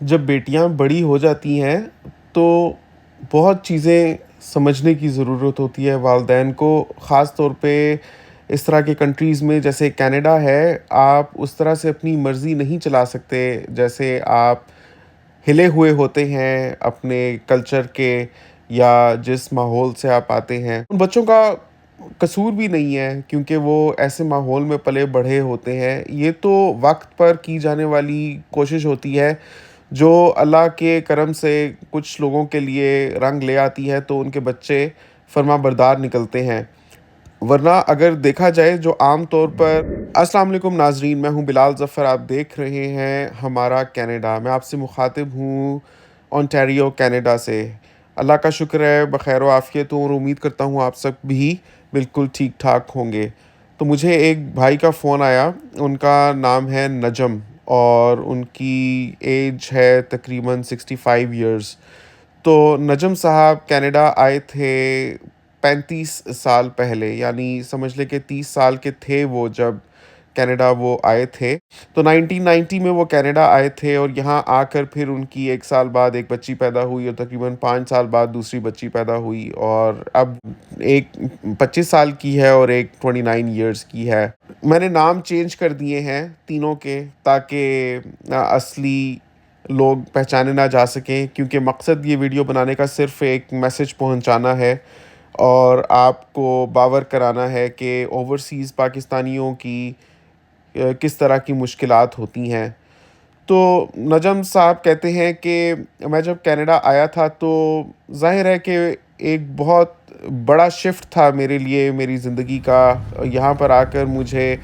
جب بیٹیاں بڑی ہو جاتی ہیں تو بہت چیزیں سمجھنے کی ضرورت ہوتی ہے والدین کو، خاص طور پہ اس طرح کے کنٹریز میں جیسے کینیڈا ہے، آپ اس طرح سے اپنی مرضی نہیں چلا سکتے جیسے آپ ہلے ہوئے ہوتے ہیں اپنے کلچر کے یا جس ماحول سے آپ آتے ہیں۔ ان بچوں کا قصور بھی نہیں ہے کیونکہ وہ ایسے ماحول میں پلے بڑھے ہوتے ہیں، یہ تو وقت پر کی جانے والی کوشش ہوتی ہے جو اللہ کے کرم سے کچھ لوگوں کے لیے رنگ لے آتی ہے تو ان کے بچے فرما بردار نکلتے ہیں، ورنہ اگر دیکھا جائے جو عام طور پر السلام علیکم ناظرین، میں ہوں بلال ظفر، آپ دیکھ رہے ہیں ہمارا کینیڈا۔ میں آپ سے مخاطب ہوں اونٹاریو کینیڈا سے۔ اللہ کا شکر ہے بخیر و عافیت ہوں اور امید کرتا ہوں آپ سب بھی بالکل ٹھیک ٹھاک ہوں گے۔ تو مجھے ایک بھائی کا فون آیا، ان کا نام ہے نجم اور ان کی ایج ہے تقریباً 65 ایئرز۔ تو نجم صاحب کینیڈا آئے تھے 35 سال پہلے، یعنی سمجھ لے کہ 30 سال کے تھے وہ جب کینیڈا وہ آئے تھے۔ تو 1990 میں وہ کینیڈا آئے تھے اور یہاں آ کر پھر ان کی 1 سال بعد ایک بچی پیدا ہوئی اور تقریباً 5 سال بعد دوسری بچی پیدا ہوئی، اور اب ایک 25 سال کی ہے اور ایک 29 ایئرز کی ہے۔ میں نے نام چینج کر دیے ہیں تینوں کے تاکہ اصلی لوگ پہچانے نہ جا سکیں، کیونکہ مقصد یہ ویڈیو بنانے کا صرف ایک میسج پہنچانا ہے اور آپ کو باور کرانا ہے کہ اوورسیز پاکستانیوں کی کس طرح کی مشکلات ہوتی ہیں۔ تو نجم صاحب کہتے ہیں کہ میں جب کینیڈا آیا تھا تو ظاہر ہے کہ ایک بہت بڑا شفٹ تھا میرے لیے میری زندگی کا۔ یہاں پر آ کر مجھے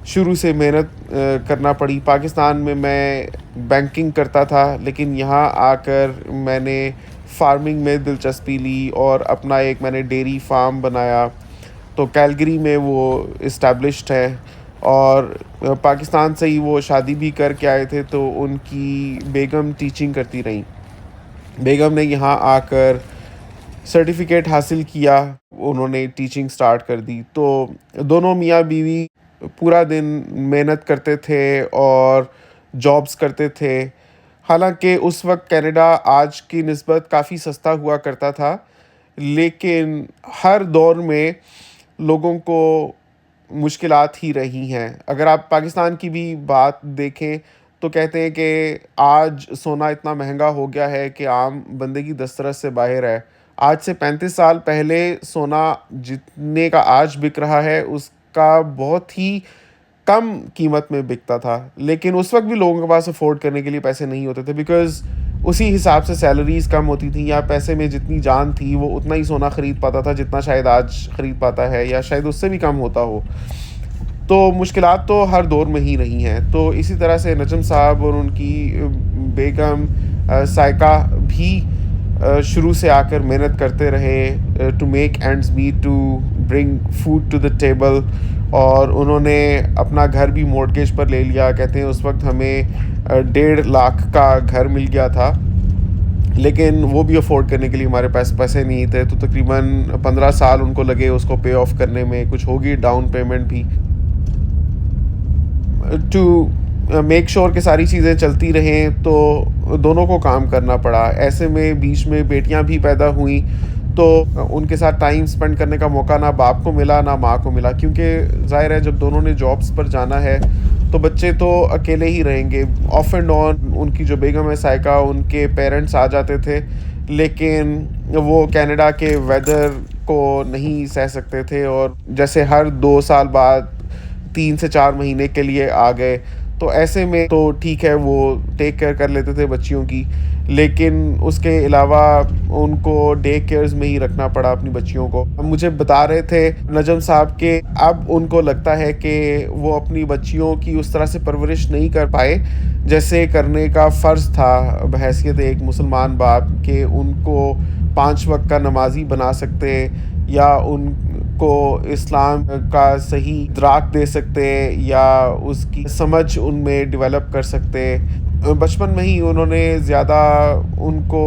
شروع سے محنت کرنا پڑی۔ پاکستان میں میں بینکنگ کرتا تھا، لیکن یہاں آ کر میں نے فارمنگ میں دلچسپی لی اور اپنا ایک میں نے ڈیری فارم بنایا۔ تو کیلگری میں وہ اسٹیبلشڈ ہے اور پاکستان سے ہی وہ شادی بھی کر کے آئے تھے، تو ان کی بیگم ٹیچنگ کرتی رہیں۔ بیگم نے یہاں آ کر سرٹیفکیٹ حاصل کیا، انہوں نے ٹیچنگ سٹارٹ کر دی۔ تو دونوں میاں بیوی پورا دن محنت کرتے تھے اور جابس کرتے تھے۔ حالانکہ اس وقت کینیڈا آج کی نسبت کافی سستا ہوا کرتا تھا، لیکن ہر دور میں لوگوں کو مشکلات ہی رہی ہیں۔ اگر آپ پاکستان کی بھی بات دیکھیں تو کہتے ہیں کہ آج سونا اتنا مہنگا ہو گیا ہے کہ عام بندے کی دسترس سے باہر ہے۔ آج سے 35 سال پہلے سونا جتنے کا آج بک رہا ہے اس کا بہت ہی کم قیمت میں بکتا تھا، لیکن اس وقت بھی لوگوں کے پاس افورڈ کرنے کے لیے پیسے نہیں ہوتے تھے، بیکاز اسی حساب سے سیلریز کم ہوتی تھیں، یا پیسے میں جتنی جان تھی وہ اتنا ہی سونا خرید پاتا تھا جتنا شاید آج خرید پاتا ہے، یا شاید اس سے بھی کم ہوتا ہو۔ تو مشکلات تو ہر دور میں ہی رہی ہیں۔ تو اسی طرح سے نجم صاحب اور ان کی بیگم سائقہ بھی شروع سے آ کر محنت کرتے رہے to make ends meet, to bring food to the table, اور انہوں نے اپنا گھر بھی مورٹگیج پر لے لیا۔ کہتے ہیں اس وقت ہمیں 1.5 لاکھ کا گھر مل گیا تھا، لیکن وہ بھی افورڈ کرنے کے لیے ہمارے پاس پیسے نہیں تھے، تو تقریباً 15 سال ان کو لگے اس کو پے آف کرنے میں، کچھ ہوگی ڈاؤن پیمنٹ بھی، ٹو میک شور کہ ساری چیزیں چلتی رہیں۔ تو دونوں کو کام کرنا پڑا۔ ایسے میں بیچ میں بیٹیاں بھی پیدا ہوئیں تو ان کے ساتھ ٹائم سپینڈ کرنے کا موقع نہ باپ کو ملا نہ ماں کو ملا، کیونکہ ظاہر ہے جب دونوں نے جابس پر جانا ہے تو بچے تو اکیلے ہی رہیں گے۔ آف اینڈ آن ان کی جو بیگم ہے سائقہ، ان کے پیرنٹس آ جاتے تھے، لیکن وہ کینیڈا کے ویدر کو نہیں سہ سکتے تھے، اور جیسے ہر 2 سال بعد 3 سے 4 مہینے کے لیے آ گئے، تو ایسے میں تو ٹھیک ہے وہ ٹیک کیئر کر لیتے تھے بچیوں کی، لیکن اس کے علاوہ ان کو ڈے کیئرز میں ہی رکھنا پڑا اپنی بچیوں کو۔ مجھے بتا رہے تھے نجم صاحب کہ اب ان کو لگتا ہے کہ وہ اپنی بچیوں کی اس طرح سے پرورش نہیں کر پائے جیسے کرنے کا فرض تھا بحیثیت ایک مسلمان باپ، کہ ان کو 5 وقت کا نمازی بنا سکتے یا ان کو اسلام کا صحیح ادراک دے سکتے یا اس کی سمجھ ان میں ڈیولپ کر سکتے۔ بچپن میں ہی انہوں نے زیادہ ان کو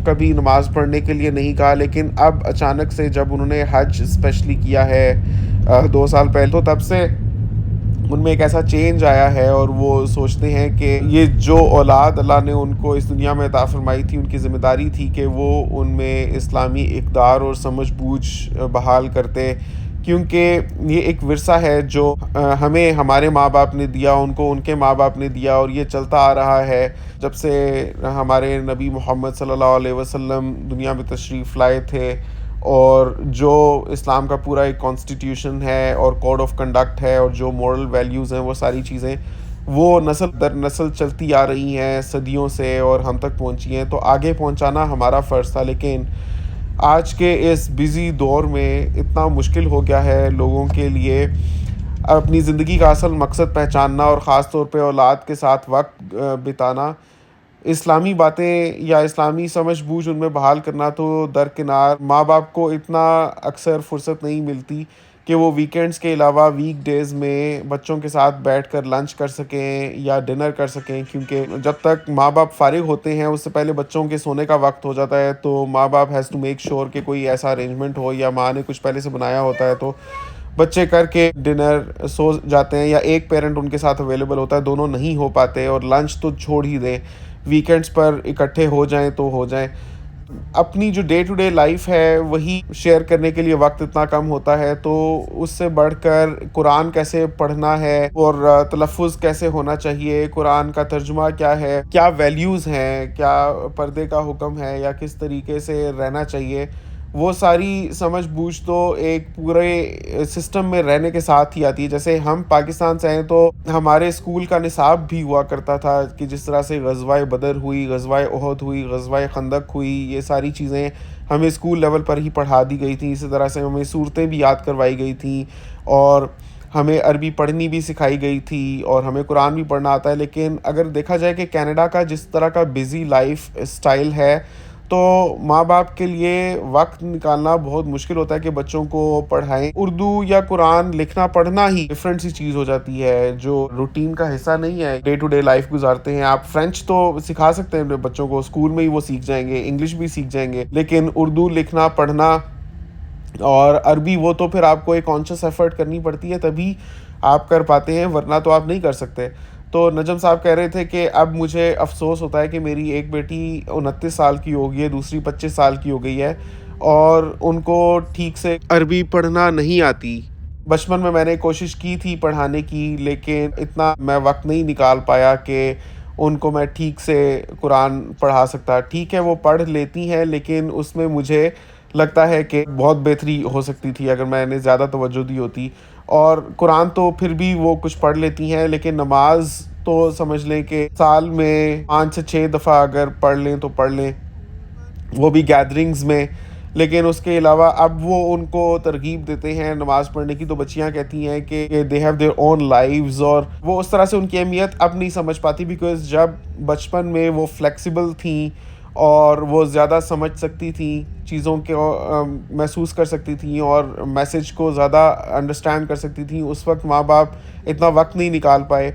کبھی نماز پڑھنے کے لیے نہیں کہا، لیکن اب اچانک سے جب انہوں نے حج اسپیشلی کیا ہے 2 سال پہلے، تو تب سے ان میں ایک ایسا چینج آیا ہے اور وہ سوچتے ہیں کہ یہ جو اولاد اللہ نے ان کو اس دنیا میں عطا فرمائی تھی، ان کی ذمہ داری تھی کہ وہ ان میں اسلامی اقدار اور سمجھ بوجھ بحال کرتے، کیونکہ یہ ایک ورثہ ہے جو ہمیں ہمارے ماں باپ نے دیا، ان کو ان کے ماں باپ نے دیا، اور یہ چلتا آ رہا ہے جب سے ہمارے نبی محمد صلی اللہ علیہ وسلم دنیا میں تشریف لائے تھے۔ اور جو اسلام کا پورا ایک کانسٹیٹیوشن ہے اور کوڈ آف کنڈکٹ ہے اور جو مورل ویلیوز ہیں، وہ ساری چیزیں وہ نسل در نسل چلتی آ رہی ہیں صدیوں سے اور ہم تک پہنچی ہیں، تو آگے پہنچانا ہمارا فرض تھا۔ لیکن آج کے اس بزی دور میں اتنا مشکل ہو گیا ہے لوگوں کے لیے اپنی زندگی کا اصل مقصد پہچاننا، اور خاص طور پہ اولاد کے ساتھ وقت بتانا۔ اسلامی باتیں یا اسلامی سمجھ بوجھ ان میں بحال کرنا تو درکنار، ماں باپ کو اتنا اکثر فرصت نہیں ملتی کہ وہ ویکینڈز کے علاوہ ویک ڈیز میں بچوں کے ساتھ بیٹھ کر لنچ کر سکیں یا ڈنر کر سکیں، کیونکہ جب تک ماں باپ فارغ ہوتے ہیں اس سے پہلے بچوں کے سونے کا وقت ہو جاتا ہے، تو ماں باپ ہیز ٹو میک شور کہ کوئی ایسا ارینجمنٹ ہو، یا ماں نے کچھ پہلے سے بنایا ہوتا ہے تو بچے کر کے ڈنر سو جاتے ہیں، یا ایک پیرنٹ ان کے ساتھ اویلیبل ہوتا ہے، دونوں نہیں ہو پاتے، اور لنچ تو چھوڑ ہی دیں، ویکینڈز پر اکٹھے ہو جائیں تو ہو جائیں۔ اپنی جو ڈے ٹو ڈے لائف ہے وہی شیئر کرنے کے لیے وقت اتنا کم ہوتا ہے، تو اس سے بڑھ کر قرآن کیسے پڑھنا ہے اور تلفظ کیسے ہونا چاہیے، قرآن کا ترجمہ کیا ہے، کیا ویلیوز ہیں، کیا پردے کا حکم ہے، یا کس طریقے سے رہنا چاہیے، وہ ساری سمجھ بوجھ تو ایک پورے سسٹم میں رہنے کے ساتھ ہی آتی ہے۔ جیسے ہم پاکستان سے ہیں تو ہمارے اسکول کا نصاب بھی ہوا کرتا تھا کہ جس طرح سے غزوہ بدر ہوئی، غزوہ احد ہوئی، غزوہ خندق ہوئی، یہ ساری چیزیں ہمیں اسکول لیول پر ہی پڑھا دی گئی تھیں۔ اسی طرح سے ہمیں صورتیں بھی یاد کروائی گئی تھیں، اور ہمیں عربی پڑھنی بھی سکھائی گئی تھی، اور ہمیں قرآن بھی پڑھنا آتا ہے۔ لیکن اگر دیکھا جائے کہ کینیڈا کا جس طرح کا بزی لائف اسٹائل ہے، تو ماں باپ کے لیے وقت نکالنا بہت مشکل ہوتا ہے کہ بچوں کو پڑھائیں۔ اردو یا قرآن لکھنا پڑھنا ہی ڈفرینٹ سی چیز ہو جاتی ہے، جو روٹین کا حصہ نہیں ہے، ڈے ٹو ڈے لائف گزارتے ہیں۔ آپ فرینچ تو سکھا سکتے ہیں بچوں کو، اسکول میں ہی وہ سیکھ جائیں گے، انگلش بھی سیکھ جائیں گے، لیکن اردو لکھنا پڑھنا اور عربی وہ تو پھر آپ کو ایک کانشیس ایفرٹ کرنی پڑتی ہے، تبھی آپ کر پاتے ہیں، ورنہ تو آپ نہیں کر سکتے۔ تو نجم صاحب کہہ رہے تھے کہ اب مجھے افسوس ہوتا ہے کہ میری ایک بیٹی 29 سال کی ہو گئی ہے، دوسری 25 سال کی ہو گئی ہے، اور ان کو ٹھیک سے عربی پڑھنا نہیں آتی۔ بچپن میں نے کوشش کی تھی پڑھانے کی، لیکن اتنا میں وقت نہیں نکال پایا کہ ان کو میں ٹھیک سے قرآن پڑھا سکتا۔ ٹھیک ہے وہ پڑھ لیتی ہیں، لیکن اس میں مجھے لگتا ہے کہ بہت بہتری ہو سکتی تھی اگر میں نے زیادہ توجہ دی ہوتی۔ اور قرآن تو پھر بھی وہ کچھ پڑھ لیتی ہیں، لیکن نماز تو سمجھ لیں کہ سال میں 5 سے 6 دفعہ اگر پڑھ لیں تو پڑھ لیں، وہ بھی گیدرنگز میں۔ لیکن اس کے علاوہ اب وہ ان کو ترغیب دیتے ہیں نماز پڑھنے کی، تو بچیاں کہتی ہیں کہ they have their own lives, اور وہ اس طرح سے ان کی اہمیت اب نہیں سمجھ پاتی، بیکاز جب بچپن میں وہ فلیکسیبل تھیں اور وہ زیادہ سمجھ سکتی تھیں، چیزوں کو محسوس کر سکتی تھیں اور میسج کو زیادہ انڈرسٹینڈ کر سکتی تھیں، اس وقت ماں باپ اتنا وقت نہیں نکال پائے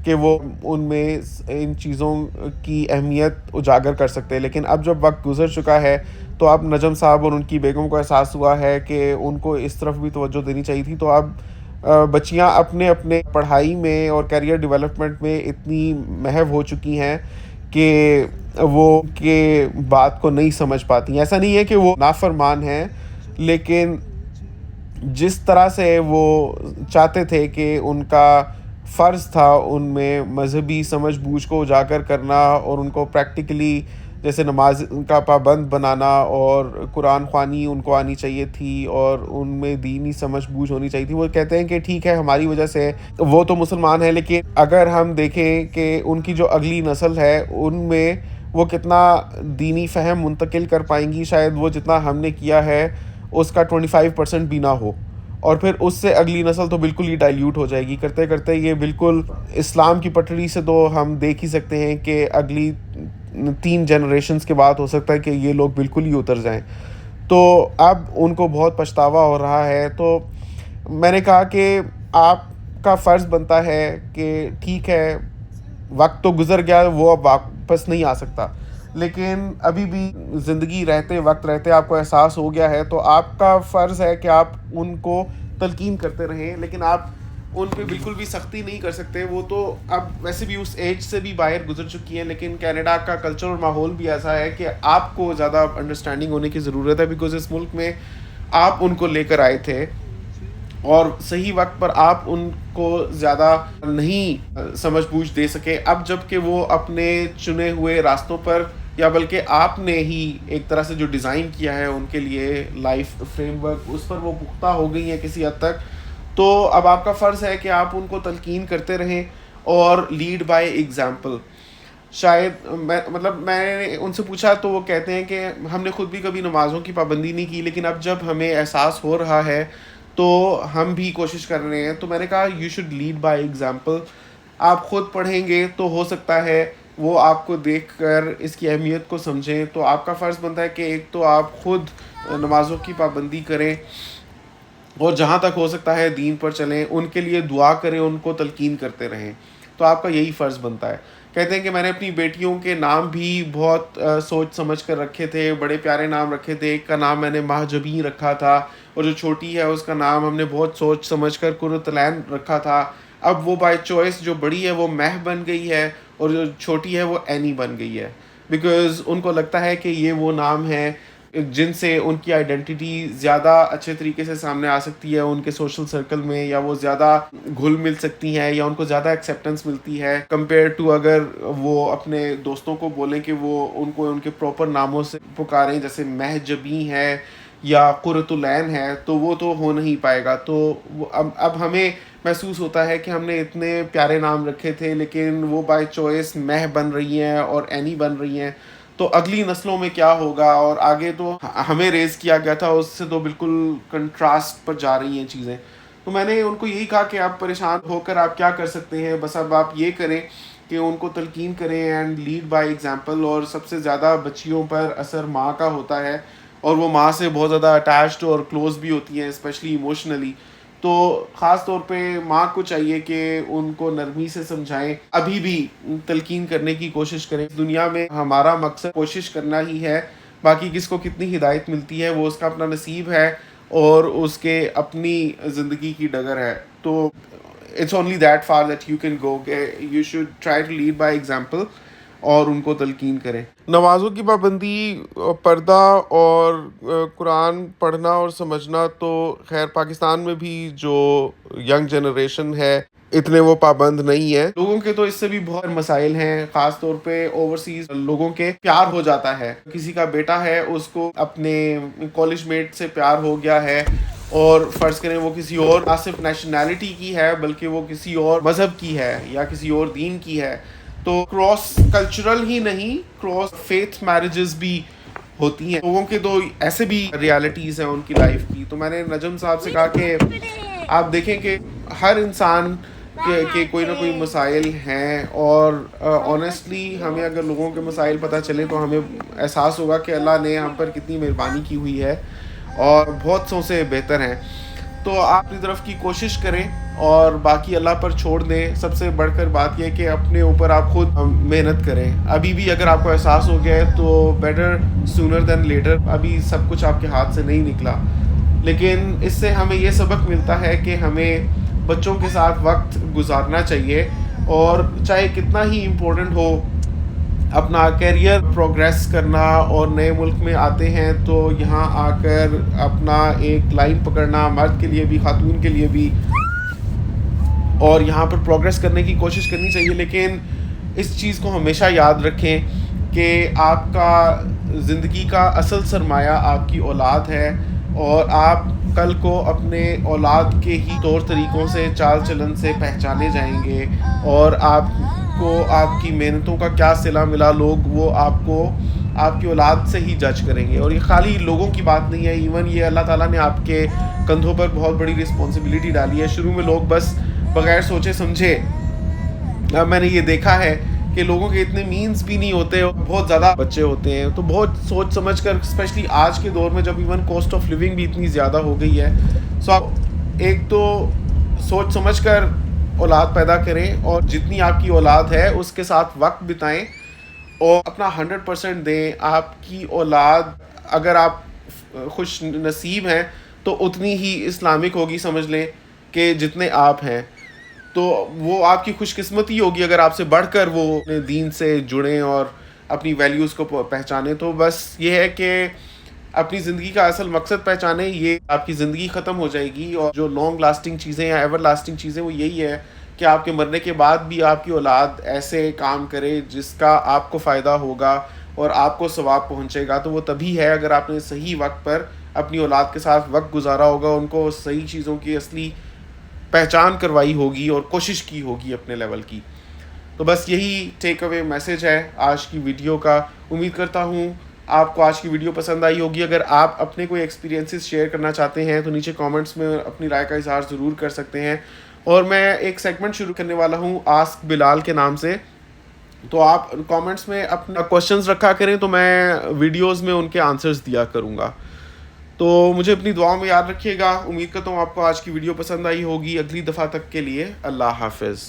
کہ وہ ان میں ان چیزوں کی اہمیت اجاگر کر سکتے۔ لیکن اب جب وقت گزر چکا ہے تو اب نجم صاحب اور ان کی بیگم کو احساس ہوا ہے کہ ان کو اس طرف بھی توجہ دینی چاہیے تھی، تو اب بچیاں اپنے اپنے پڑھائی میں اور کیریئر ڈیولپمنٹ میں اتنی محو ہو چکی ہیں کہ وہ کہ بات کو نہیں سمجھ پاتی۔ ایسا نہیں ہے کہ وہ نافرمان ہیں، لیکن جس طرح سے وہ چاہتے تھے کہ ان کا فرض تھا ان میں مذہبی سمجھ بوجھ کو اجاگر کرنا اور ان کو پریکٹیکلی جیسے نماز کا پابند بنانا اور قرآن خوانی ان کو آنی چاہیے تھی اور ان میں دینی سمجھ بوجھ ہونی چاہیے تھی، وہ کہتے ہیں کہ ٹھیک ہے ہماری وجہ سے وہ تو مسلمان ہیں، لیکن اگر ہم دیکھیں کہ ان کی جو اگلی نسل ہے ان میں وہ کتنا دینی فہم منتقل کر پائیں گی، شاید وہ جتنا ہم نے کیا ہے اس کا 25% بھی نہ ہو، اور پھر اس سے اگلی نسل تو بالکل ہی ڈائلیوٹ ہو جائے گی، کرتے کرتے یہ بالکل اسلام کی پٹڑی سے تو ہم دیکھ ہی سکتے ہیں کہ اگلی 3 جنریشنز کے بعد ہو سکتا ہے کہ یہ لوگ بالکل ہی اتر جائیں۔ تو اب ان کو بہت پچھتاوا ہو رہا ہے۔ تو میں نے کہا کہ آپ کا فرض بنتا ہے کہ ٹھیک ہے وقت تو گزر گیا، وہ اب واپس نہیں آ سکتا، لیکن ابھی بھی زندگی رہتے وقت رہتے آپ کو احساس ہو گیا ہے، تو آپ کا فرض ہے کہ آپ ان کو تلقین کرتے رہیں، لیکن آپ ان پہ بالکل بھی سختی نہیں کر سکتے. وہ تو اب ویسے بھی اس ایج سے بھی باہر گزر چکی ہیں, لیکن کینیڈا کا کلچر اور ماحول بھی ایسا ہے کہ آپ کو زیادہ انڈرسٹینڈنگ ہونے کی ضرورت ہے, بیکاز اس ملک میں آپ ان کو لے کر آئے تھے اور صحیح وقت پر آپ ان کو زیادہ نہیں سمجھ بوجھ دے سکے. اب جب کہ وہ اپنے چنے ہوئے راستوں پر, یا بلکہ آپ نے ہی ایک طرح سے جو ڈیزائن کیا ہے ان کے لیے لائف فریم ورک, اس پر وہ پختہ ہو گئی ہیں کسی حد تک, تو اب آپ کا فرض ہے کہ آپ ان کو تلقین کرتے رہیں اور لیڈ بائی ایگزامپل. شاید میں نے ان سے پوچھا تو وہ کہتے ہیں کہ ہم نے خود بھی کبھی نمازوں کی پابندی نہیں کی, لیکن اب جب ہمیں احساس ہو رہا ہے تو ہم بھی کوشش کر رہے ہیں. تو میں نے کہا you should lead by example. آپ خود پڑھیں گے تو ہو سکتا ہے وہ آپ کو دیکھ کر اس کی اہمیت کو سمجھیں, تو آپ کا فرض بنتا ہے کہ ایک تو آپ خود نمازوں کی پابندی کریں, اور جہاں تک ہو سکتا ہے دین پر چلیں, ان کے لیے دعا کریں, ان کو تلقین کرتے رہیں. تو آپ کا یہی فرض بنتا ہے. کہتے ہیں کہ میں نے اپنی بیٹیوں کے نام بھی بہت سوچ سمجھ کر رکھے تھے, بڑے پیارے نام رکھے تھے. ایک کا نام میں نے مہجبین رکھا تھا, اور جو چھوٹی ہے اس کا نام ہم نے بہت سوچ سمجھ کر قرۃ العین رکھا تھا. اب وہ بائی چوائس جو بڑی ہے وہ مہ بن گئی ہے, اور جو چھوٹی ہے وہ اینی بن گئی ہے, بیکاز ان کو لگتا ہے کہ یہ وہ نام ہے جن سے ان کی آئیڈینٹی زیادہ اچھے طریقے سے سامنے آ سکتی ہے ان کے سوشل سرکل میں, یا وہ زیادہ گھل مل سکتی ہیں, یا ان کو زیادہ ایکسیپٹنس ملتی ہے کمپیئر ٹو اگر وہ اپنے دوستوں کو بولیں کہ وہ ان کو ان کے پراپر ناموں سے پکاریں, جیسے مہجبی ہے یا قرۃ العین ہے, تو وہ تو ہو نہیں پائے گا. تو اب ہمیں محسوس ہوتا ہے کہ ہم نے اتنے پیارے نام رکھے تھے لیکن وہ بائی چوائس مہ بن رہی ہیں اور اینی بن رہی ہیں, تو اگلی نسلوں میں کیا ہوگا. اور آگے تو ہمیں ریز کیا گیا تھا اس سے تو بالکل کنٹراسٹ پر جا رہی ہیں چیزیں. تو میں نے ان کو یہی کہا کہ آپ پریشان ہو کر آپ کیا کر سکتے ہیں, بس اب آپ یہ کریں کہ ان کو تلقین کریں اینڈ لیڈ بائی ایگزامپل. اور سب سے زیادہ بچیوں پر اثر ماں کا ہوتا ہے, اور وہ ماں سے بہت زیادہ اٹیچڈ اور کلوز بھی ہوتی ہیں, اسپیشلی ایموشنلی. تو خاص طور پہ ماں کو چاہیے کہ ان کو نرمی سے سمجھائیں, ابھی بھی تلقین کرنے کی کوشش کریں. دنیا میں ہمارا مقصد کوشش کرنا ہی ہے, باقی کس کو کتنی ہدایت ملتی ہے وہ اس کا اپنا نصیب ہے اور اس کے اپنی زندگی کی ڈگر ہے. تو it's only that for that you can go, کہ you should try to lead by example اور ان کو تلقین کریں. نمازوں کی پابندی, پردہ اور قرآن پڑھنا اور سمجھنا, تو خیر پاکستان میں بھی جو ینگ جنریشن ہے اتنے وہ پابند نہیں ہیں. لوگوں کے تو اس سے بھی بہت مسائل ہیں, خاص طور پہ اوورسیز لوگوں کے پیار ہو جاتا ہے. کسی کا بیٹا ہے, اس کو اپنے کالج میٹ سے پیار ہو گیا ہے, اور فرض کریں وہ کسی اور نہ صرف نیشنلٹی کی ہے بلکہ وہ کسی اور مذہب کی ہے یا کسی اور دین کی ہے, تو کراس کلچرل ہی نہیں, کراس فیتھ میرجز بھی ہوتی ہیں. لوگوں کے تو ایسے بھی ریالٹیز ہیں ان کی لائف کی. تو میں نے نجم صاحب سے کہا کہ آپ دیکھیں کہ ہر انسان کے کوئی نہ کوئی مسائل ہیں, اور آنیسٹلی ہمیں اگر لوگوں کے مسائل پتہ چلیں تو ہمیں احساس ہوگا کہ اللہ نے ہم پر کتنی مہربانی کی ہوئی ہے, اور بہت سو سے بہتر ہیں. تو آپ اپنی طرف کی کوشش کریں اور باقی اللہ پر چھوڑ دیں. سب سے بڑھ کر بات یہ کہ اپنے اوپر آپ خود محنت کریں. ابھی بھی اگر آپ کو احساس ہو گیا ہے تو بیٹر سونر دین لیٹر, ابھی سب کچھ آپ کے ہاتھ سے نہیں نکلا, لیکن اس سے ہمیں یہ سبق ملتا ہے کہ ہمیں بچوں کے ساتھ وقت گزارنا چاہیے, اور چاہے کتنا ہی امپورٹنٹ ہو اپنا کیریئر پروگریس کرنا, اور نئے ملک میں آتے ہیں تو یہاں آ کر اپنا ایک لائن پکڑنا, مرد کے لیے بھی خاتون کے لیے بھی, اور یہاں پر پروگریس کرنے کی کوشش کرنی چاہیے. لیکن اس چیز کو ہمیشہ یاد رکھیں کہ آپ کا زندگی کا اصل سرمایہ آپ کی اولاد ہے, اور آپ کل کو اپنے اولاد کے ہی طور طریقوں سے, چال چلن سے پہچانے جائیں گے, اور آپ کو آپ کی محنتوں کا کیا صلہ ملا لوگ وہ آپ کو آپ کی اولاد سے ہی جج کریں گے. اور یہ خالی لوگوں کی بات نہیں ہے, ایون یہ اللہ تعالیٰ نے آپ کے کندھوں پر بہت بڑی رسپانسبلٹی ڈالی ہے. شروع میں لوگ بس بغیر سوچے سمجھے, میں نے یہ دیکھا ہے کہ لوگوں کے اتنے مینز بھی نہیں ہوتے, بہت زیادہ بچے ہوتے ہیں, تو بہت سوچ سمجھ کر, اسپیشلی آج کے دور میں جب ایون کاسٹ آف لیونگ بھی اتنی زیادہ ہو گئی ہے, سو آپ ایک تو سوچ سمجھ کر اولاد پیدا کریں, اور جتنی آپ کی اولاد ہے اس کے ساتھ وقت بتائیں اور اپنا 100% دیں. آپ کی اولاد اگر آپ خوش نصیب ہیں تو اتنی ہی اسلامک ہوگی, سمجھ لیں, کہ جتنے آپ ہیں. تو وہ آپ کی خوش قسمتی ہوگی اگر آپ سے بڑھ کر وہ اپنے دین سے جڑیں اور اپنی ویلیوز کو پہچانیں. تو بس یہ ہے کہ اپنی زندگی کا اصل مقصد پہچانیں, یہ آپ کی زندگی ختم ہو جائے گی. اور جو لانگ لاسٹنگ چیزیں یا ایور لاسٹنگ چیزیں وہ یہی ہے کہ آپ کے مرنے کے بعد بھی آپ کی اولاد ایسے کام کرے جس کا آپ کو فائدہ ہوگا اور آپ کو ثواب پہنچے گا. تو وہ تبھی ہے اگر آپ نے صحیح وقت پر اپنی اولاد کے ساتھ وقت گزارا ہوگا, ان کو صحیح چیزوں کی اصلی پہچان کروائی ہوگی اور کوشش کی ہوگی اپنے لیول کی. تو بس یہی ٹیک اوے میسج ہے آج کی ویڈیو کا. امید کرتا ہوں آپ کو آج کی ویڈیو پسند آئی ہوگی. اگر آپ اپنے کوئی ایکسپیرینسز شیئر کرنا چاہتے ہیں تو نیچے کامنٹس میں اپنی رائے کا اظہار ضرور کر سکتے ہیں. اور میں ایک سیگمنٹ شروع کرنے والا ہوں آسک بلال کے نام سے, تو آپ کامنٹس میں اپنا کوشچنز رکھا کریں تو میں ویڈیوز میں ان کے آنسرز دیا کروں گا. تو مجھے اپنی دعا میں یاد رکھیے گا. امید کرتا ہوں آپ کو آج کی ویڈیو پسند آئی ہوگی. اگلی دفعہ تک کے لیے اللہ حافظ.